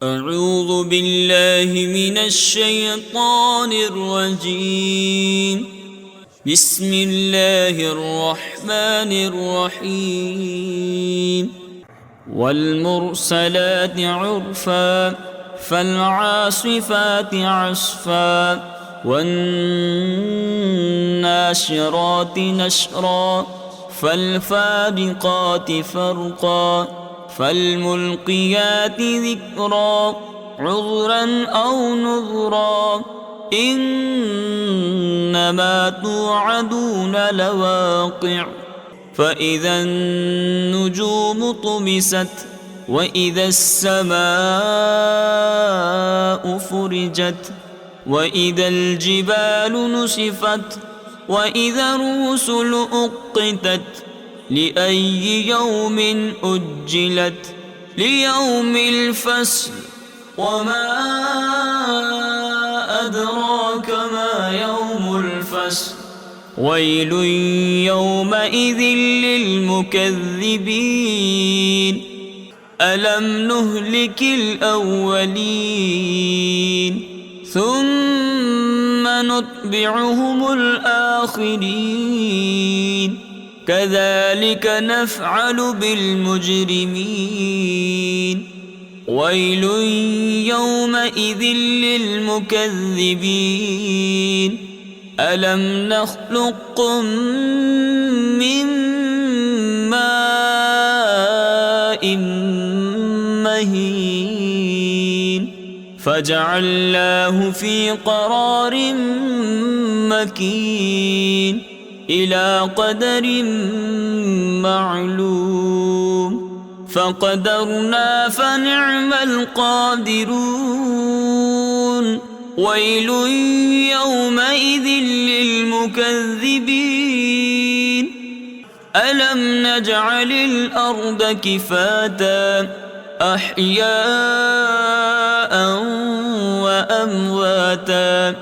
أعوذ بالله من الشيطان الرجيم. بسم الله الرحمن الرحيم. والمرسلات عرفا فالعاصفات عصفا والناشرات نشرا فالفارقات فرقا فالملقيات ذكرا عذرا أو نذرا إنما توعدون لواقع. فإذا النجوم طمست وإذا السماء فرجت وإذا الجبال نسفت وإذا الرسل أقتت لأي يوم أجلت ليوم الفصل وما أدراك ما يوم الفصل ويل يومئذ للمكذبين ألم نهلك الأولين ثم نتبعهم الآخرين كذلك نفعل بالمجرمين ويل يومئذ للمكذبين ألم نخلقكم من ماء مهين فجعلناه في قرار مكين إلى قدر معلوم فقدرنا فنعم القادرون ويل يومئذ للمكذبين ألم نجعل الأرض كفاتا أحياء وأمواتا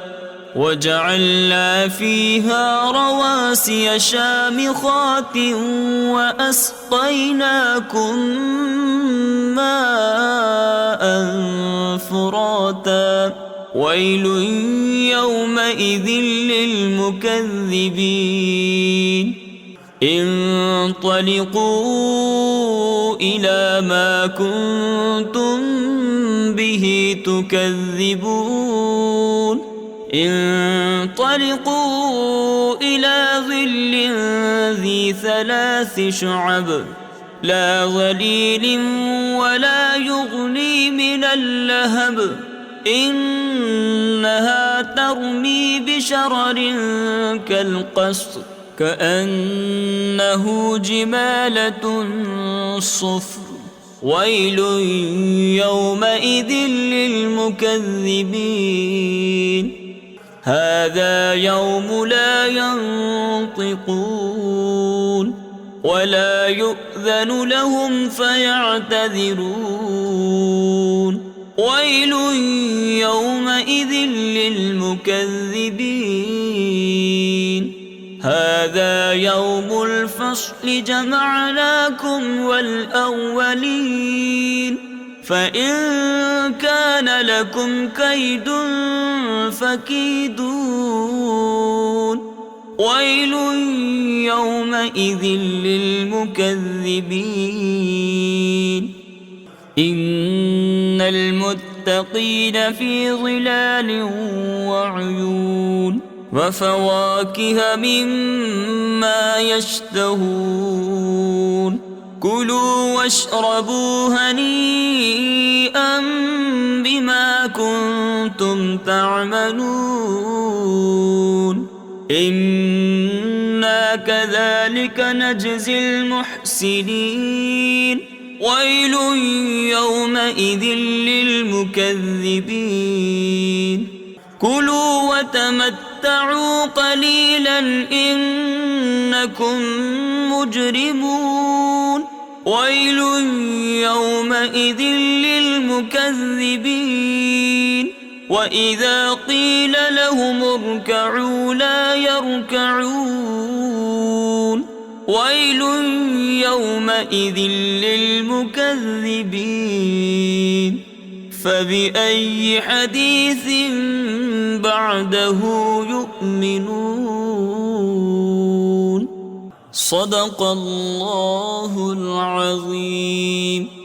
وجعلنا فيها رواسي شامخات وأسقيناكم ماء فراتا ويل يومئذ للمكذبين انطلقوا إلى ما كنتم به تكذبون انطلقوا إلى ظل ذي 3 شعب لا ظليل ولا يغني من اللهب إنها ترمي بشرر كالقصر كأنه جمالة صفر ويل يومئذ للمكذبين هذا يوم لا ينطقون ولا يؤذن لهم فيعتذرون ويل يومئذ للمكذبين هذا يوم الفصل جمعناكم والأولين فإن كان لكم كيد فكيدون ويل يومئذ للمكذبين إن المتقين في ظلال وعيون وفواكه مما يشتهون كلوا واشربوا هنيئا بما كنتم تعملون إنا كذلك نجزي المحسنين ويل يومئذ للمكذبين كلوا وتمتعوا قليلا إنكم مجرمون ويل يومئذ للمكذبين وإذا قيل لهم اركعوا لا يركعون ويل يومئذ للمكذبين فبأي حديث بعده يؤمنون. صدق الله العظيم.